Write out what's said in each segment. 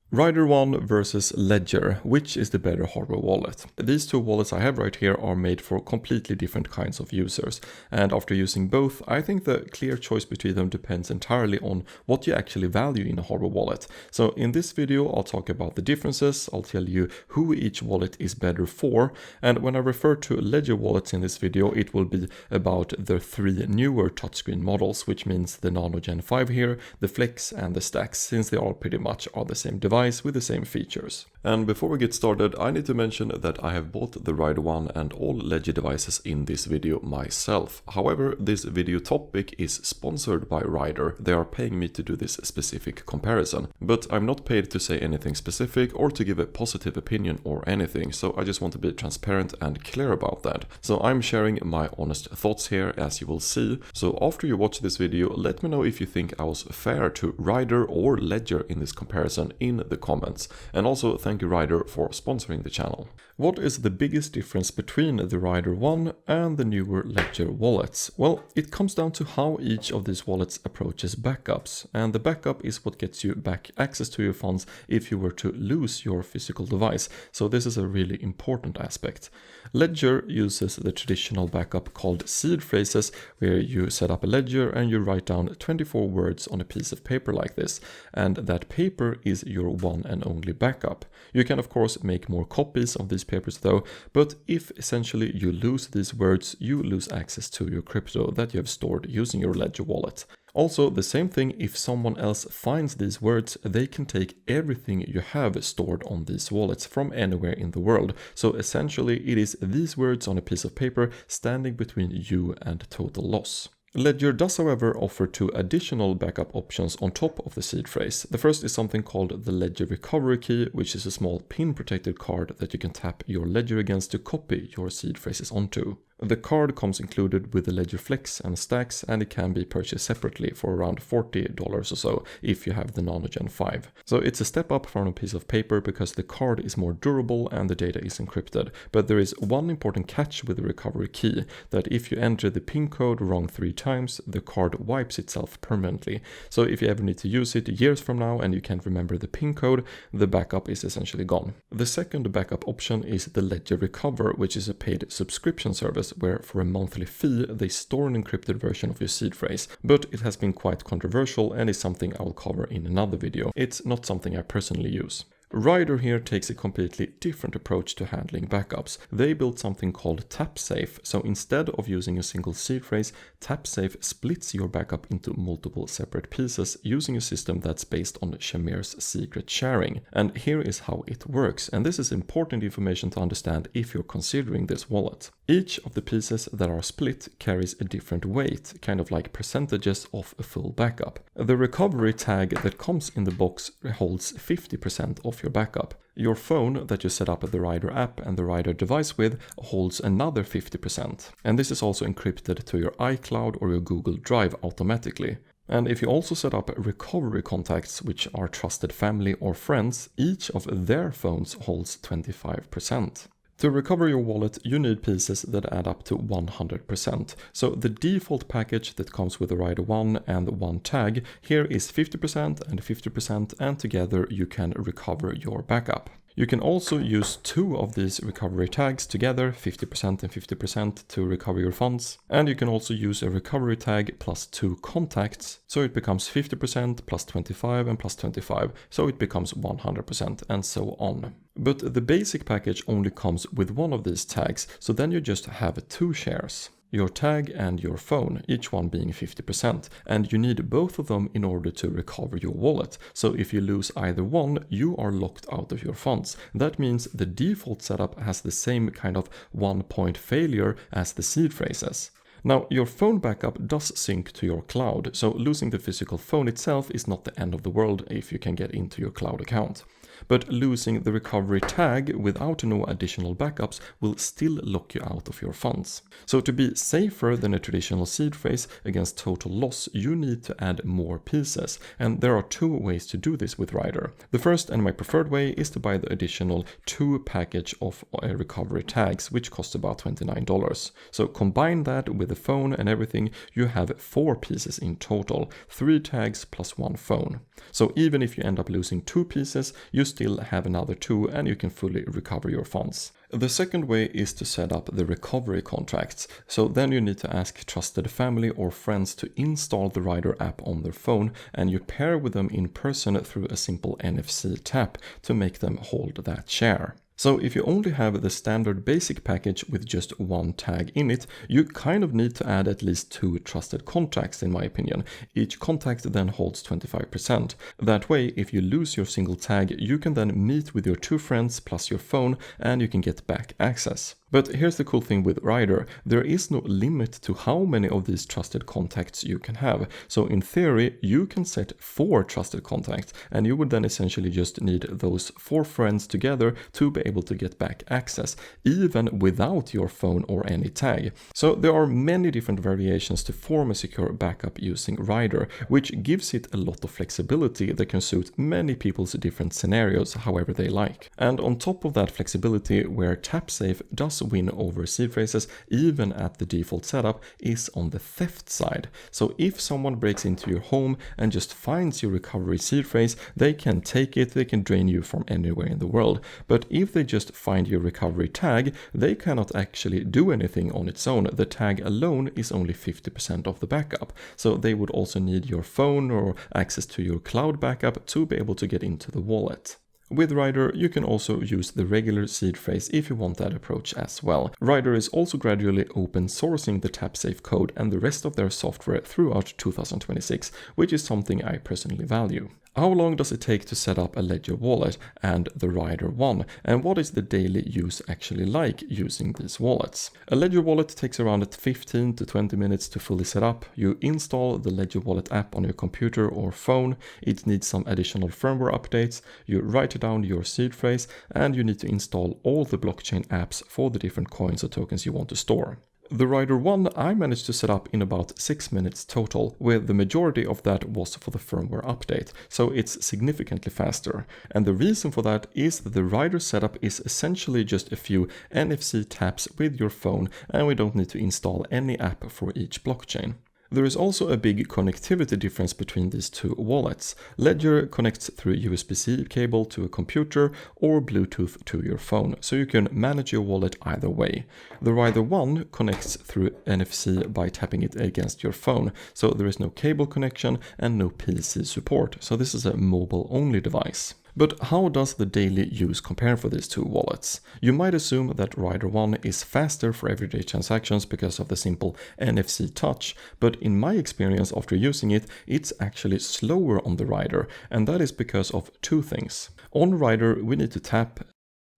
One versus Ledger, which is the better hardware wallet? These two wallets I have right here are made for completely different kinds of users, and after using both, I think the clear choice between them depends entirely on what you actually value in a hardware wallet. So in this video I'll talk about the differences, I'll tell you who each wallet is better for, and when I refer to Ledger wallets in this video it will be about the three newer touchscreen models, which means the Nano Gen 5 here, the Flex and the Stax, since they all pretty much are the same device with the same features. And before we get started, I need to mention that I have bought the Ryder One and all Ledger devices in this video myself. However, this video topic is sponsored by Ryder. They are paying me to do this specific comparison. But I'm not paid to say anything specific or to give a positive opinion or anything, so I just want to be transparent and clear about that. So I'm sharing my honest thoughts here, as you will see. So after you watch this video, let me know if you think I was fair to Ryder or Ledger in this comparison in the comments. And also thank you Ryder for sponsoring the channel. What is the biggest difference between the Ryder One and the newer Ledger wallets? Well, it comes down to how each of these wallets approaches backups, and the backup is what gets you back access to your funds if you were to lose your physical device, so this is a really important aspect. Ledger uses the traditional backup called seed phrases, where you set up a ledger and you write down 24 words on a piece of paper like this, and that paper is your one and only backup. You can of course make more copies of these papers though, but if essentially you lose these words, you lose access to your crypto that you have stored using your Ledger wallet. Also, the same thing, if someone else finds these words, they can take everything you have stored on these wallets from anywhere in the world. So essentially it is these words on a piece of paper standing between you and total loss. Ledger does however offer two additional backup options on top of the seed phrase. The first is something called the Ledger recovery key, which is a small pin protected card that you can tap your Ledger against to copy your seed phrases onto. The card comes included with the Ledger Flex and Stax, and it can be purchased separately for around $40 or so if you have the Nano Gen 5. So it's a step up from a piece of paper because the card is more durable and the data is encrypted. But there is one important catch with the recovery key, that if you enter the PIN code wrong 3 times, the card wipes itself permanently. So if you ever need to use it years from now and you can't remember the PIN code, the backup is essentially gone. The second backup option is the Ledger Recover, which is a paid subscription service where for a monthly fee they store an encrypted version of your seed phrase, but it has been quite controversial and is something I will cover in another video. It's not something I personally use. Ryder here takes a completely different approach to handling backups. They built something called TapSafe, so instead of using a single seed phrase, TapSafe splits your backup into multiple separate pieces using a system that's based on Shamir's secret sharing. And here is how it works, and this is important information to understand if you're considering this wallet. Each of the pieces that are split carries a different weight, kind of like percentages of a full backup. The recovery tag that comes in the box holds 50% of your backup. Your phone that you set up the Ryder app and the Ryder device with holds another 50%. And this is also encrypted to your iCloud or your Google Drive automatically. And if you also set up recovery contacts, which are trusted family or friends, each of their phones holds 25%. To recover your wallet, you need pieces that add up to 100%. So the default package that comes with the Ryder One and the One tag here is 50% and 50%, and together you can recover your backup. You can also use two of these recovery tags together, 50% and 50%, to recover your funds. And you can also use a recovery tag plus 2 contacts, so it becomes 50% plus 25 and plus 25, so it becomes 100% and so on. But the basic package only comes with one of these tags, so then you just have 2 shares. Your tag and your phone, each one being 50%, and you need both of them in order to recover your wallet. So if you lose either one, you are locked out of your funds. That means the default setup has the same kind of 1-point failure as the seed phrases. Now, your phone backup does sync to your cloud, so losing the physical phone itself is not the end of the world if you can get into your cloud account. But losing the recovery tag without no additional backups will still lock you out of your funds. So to be safer than a traditional seed phrase against total loss, you need to add more pieces, and there are 2 ways to do this with Ryder. The first and my preferred way is to buy the additional 2 package of recovery tags, which cost about $29. So combine that with the phone and everything, you have 4 pieces in total, 3 tags plus 1 phone. So even if you end up losing 2 pieces, you still have another 2 and you can fully recover your funds. The second way is to set up the recovery contracts. So then you need to ask trusted family or friends to install the Ryder app on their phone, and you pair with them in person through a simple NFC tap to make them hold that share. So if you only have the standard basic package with just 1 tag in it, you kind of need to add at least 2 trusted contacts in my opinion. Each contact then holds 25%. That way, if you lose your single tag, you can then meet with your 2 friends plus your phone and you can get back access. But here's the cool thing with Ryder, there is no limit to how many of these trusted contacts you can have. So in theory, you can set 4 trusted contacts and you would then essentially just need those 4 friends together to be able to get back access, even without your phone or any tag. So there are many different variations to form a secure backup using Ryder, which gives it a lot of flexibility that can suit many people's different scenarios however they like. And on top of that flexibility, where TapSafe does win over seed phrases even at the default setup, is on the theft side. So if someone breaks into your home and just finds your recovery seed phrase, they can take it, they can drain you from anywhere in the world. But if they just find your recovery tag, they cannot actually do anything on its own. The tag alone is only 50% of the backup. So they would also need your phone or access to your cloud backup to be able to get into the wallet. With Ryder, you can also use the regular seed phrase if you want that approach as well. Ryder is also gradually open sourcing the TapSafe code and the rest of their software throughout 2026, which is something I personally value. How long does it take to set up a Ledger wallet and the Ryder One, and what is the daily use actually like using these wallets? A Ledger wallet takes around 15 to 20 minutes to fully set up. You install the Ledger wallet app on your computer or phone, it needs some additional firmware updates, you write down your seed phrase, and you need to install all the blockchain apps for the different coins or tokens you want to store. The Ryder One I managed to set up in about 6 minutes total, with the majority of that was for the firmware update, so it's significantly faster. And the reason for that is that the Ryder setup is essentially just a few NFC taps with your phone, and we don't need to install any app for each blockchain. There is also a big connectivity difference between these 2 wallets. Ledger connects through USB-C cable to a computer or Bluetooth to your phone, so you can manage your wallet either way. The Ryder One connects through NFC by tapping it against your phone, so there is no cable connection and no PC support, so this is a mobile-only device. But how does the daily use compare for these 2 wallets? You might assume that Ryder One is faster for everyday transactions because of the simple NFC touch, but in my experience after using it, it's actually slower on the Ryder, and that is because of 2 things. On Ryder, we need to tap,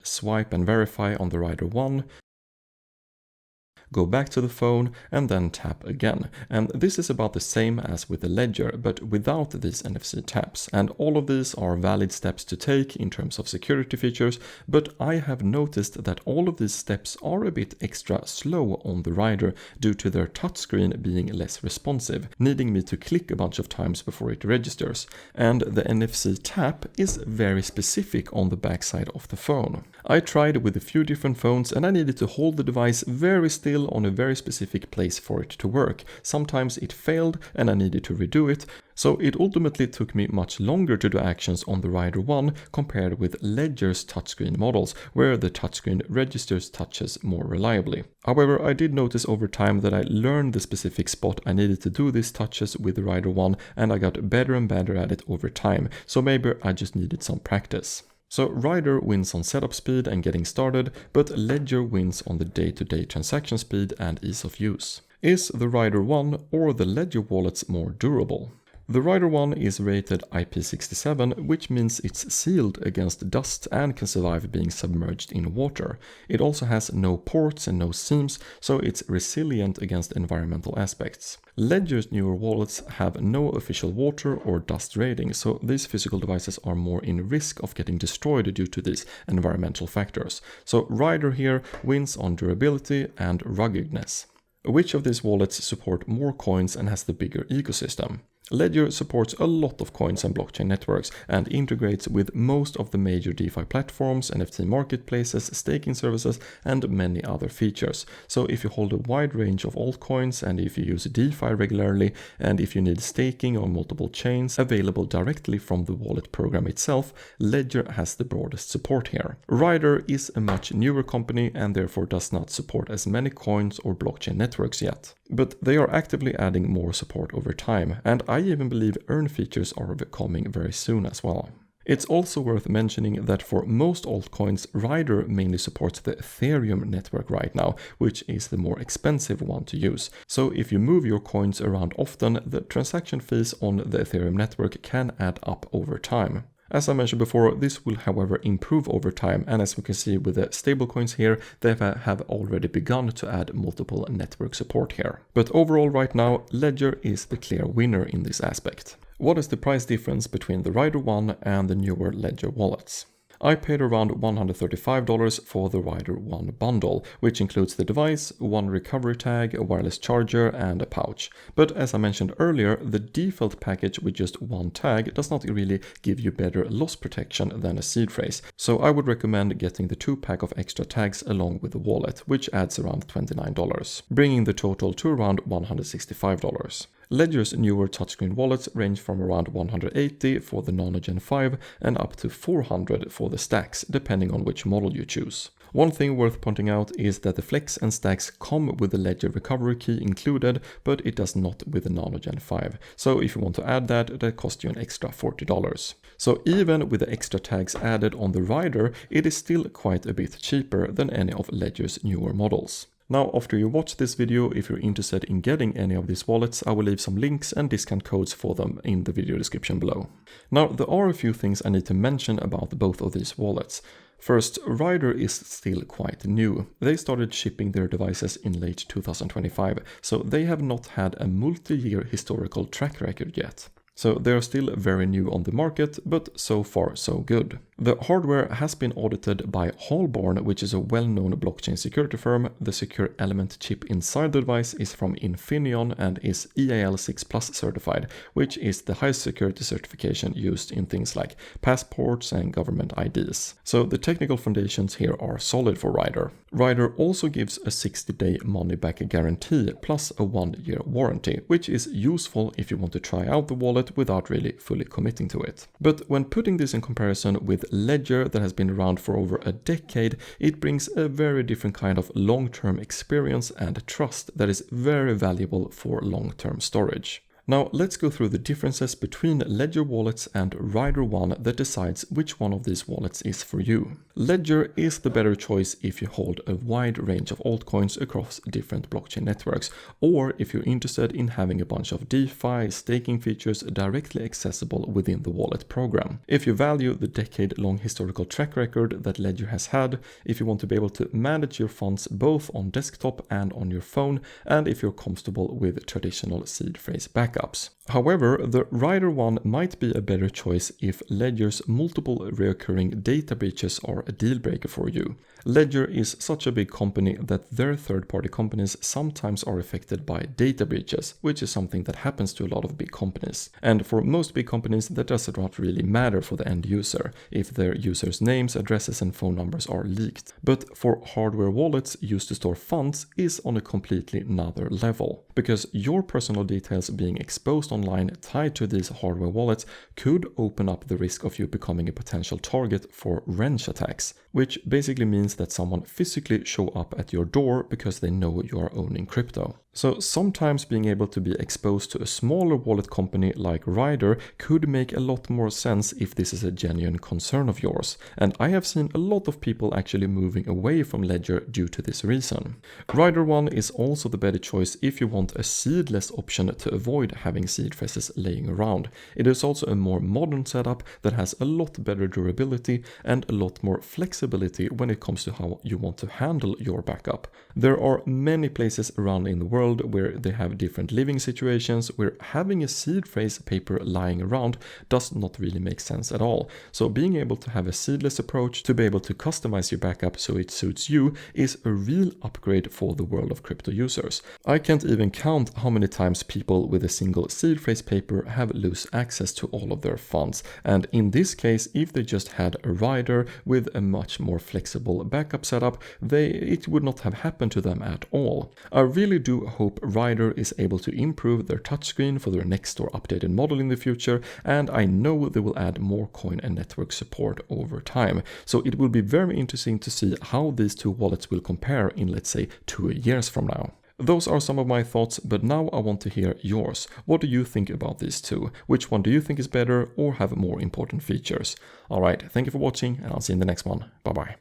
swipe and verify on the Ryder One, go back to the phone and then tap again. And this is about the same as with the Ledger, but without these NFC taps. And all of these are valid steps to take in terms of security features, but I have noticed that all of these steps are a bit extra slow on the Ryder due to their touchscreen being less responsive, needing me to click a bunch of times before it registers. And the NFC tap is very specific on the backside of the phone. I tried with a few different phones and I needed to hold the device very still on a very specific place for it to work. Sometimes it failed and I needed to redo it, so it ultimately took me much longer to do actions on the Ryder One compared with Ledger's touchscreen models, where the touchscreen registers touches more reliably. However, I did notice over time that I learned the specific spot I needed to do these touches with the Ryder One, and I got better and better at it over time, so maybe I just needed some practice. So Ryder wins on setup speed and getting started, but Ledger wins on the day-to-day transaction speed and ease of use. Is the Ryder One or the Ledger wallets more durable? The Ryder One is rated IP67, which means it's sealed against dust and can survive being submerged in water. It also has no ports and no seams, so it's resilient against environmental aspects. Ledger's newer wallets have no official water or dust rating, so these physical devices are more in risk of getting destroyed due to these environmental factors. So Ryder here wins on durability and ruggedness. Which of these wallets support more coins and has the bigger ecosystem? Ledger supports a lot of coins and blockchain networks and integrates with most of the major DeFi platforms, NFT marketplaces, staking services, and many other features. So if you hold a wide range of altcoins and if you use DeFi regularly and if you need staking on multiple chains available directly from the wallet program itself, Ledger has the broadest support here. Ryder is a much newer company and therefore does not support as many coins or blockchain networks yet. But they are actively adding more support over time, and I even believe earn features are coming very soon as well. It's also worth mentioning that for most altcoins, Ryder mainly supports the Ethereum network right now, which is the more expensive one to use. So if you move your coins around often, the transaction fees on the Ethereum network can add up over time. As I mentioned before, this will however improve over time, and as we can see with the stablecoins here, they have already begun to add multiple network support here. But overall right now, Ledger is the clear winner in this aspect. What is the price difference between the Ryder One and the newer Ledger wallets? I paid around $135 for the Ryder One bundle, which includes the device, one recovery tag, a wireless charger, and a pouch. But as I mentioned earlier, the default package with just one tag does not really give you better loss protection than a seed phrase, so I would recommend getting the 2-pack of extra tags along with the wallet, which adds around $29, bringing the total to around $165. Ledger's newer touchscreen wallets range from around $180 for the Nano Gen 5 and up to $400 for the Stax, depending on which model you choose. One thing worth pointing out is that the Flex and Stax come with the Ledger recovery key included, but it does not with the Nano Gen 5. So if you want to add that, that costs you an extra $40. So even with the extra tags added on the Ryder, it is still quite a bit cheaper than any of Ledger's newer models. Now, after you watch this video, if you're interested in getting any of these wallets, I will leave some links and discount codes for them in the video description below. Now, there are a few things I need to mention about both of these wallets. First, Ryder is still quite new. They started shipping their devices in late 2025, so they have not had a multi-year historical track record yet. So they are still very new on the market, but so far so good. The hardware has been audited by Hallborn, which is a well-known blockchain security firm. The secure element chip inside the device is from Infineon and is EAL6+ certified, which is the highest security certification used in things like passports and government IDs. So the technical foundations here are solid for Ryder. Ryder also gives a 60-day money-back guarantee plus a 1-year warranty, which is useful if you want to try out the wallet without really fully committing to it. But when putting this in comparison with Ledger that has been around for over a decade, it brings a very different kind of long-term experience and trust that is very valuable for long-term storage. Now let's go through the differences between Ledger wallets and Ryder One that decides which one of these wallets is for you. Ledger is the better choice if you hold a wide range of altcoins across different blockchain networks, or if you're interested in having a bunch of DeFi staking features directly accessible within the wallet program. If you value the decade-long historical track record that Ledger has had, if you want to be able to manage your funds both on desktop and on your phone, and if you're comfortable with traditional seed phrase backup. However, the Ryder One might be a better choice if Ledger's multiple recurring data breaches are a deal breaker for you. Ledger is such a big company that their third-party companies sometimes are affected by data breaches, which is something that happens to a lot of big companies. And for most big companies, that does not really matter for the end user if their users' names, addresses, and phone numbers are leaked. But for hardware wallets used to store funds is on a completely another level, because your personal details being exposed online tied to these hardware wallets could open up the risk of you becoming a potential target for wrench attacks, which basically means that someone physically show up at your door because they know you are owning crypto. So sometimes being able to be exposed to a smaller wallet company like Ryder could make a lot more sense if this is a genuine concern of yours. And I have seen a lot of people actually moving away from Ledger due to this reason. Ryder One is also the better choice if you want a seedless option to avoid having seed phrases laying around. It is also a more modern setup that has a lot better durability and a lot more flexible flexibility when it comes to how you want to handle your backup. There are many places around in the world where they have different living situations where having a seed phrase paper lying around does not really make sense at all. So being able to have a seedless approach to be able to customize your backup so it suits you is a real upgrade for the world of crypto users. I can't even count how many times people with a single seed phrase paper have loose access to all of their funds, and in this case, if they just had a Ryder with a much more flexible backup setup, it would not have happened to them at all. I really do hope Ryder is able to improve their touchscreen for their next or updated model in the future, and I know they will add more coin and network support over time. So it will be very interesting to see how these two wallets will compare in, let's say, 2 years from now. Those are some of my thoughts, but now I want to hear yours. What do you think about these two? Which one do you think is better or have more important features? Alright, thank you for watching, and I'll see you in the next one. Bye bye.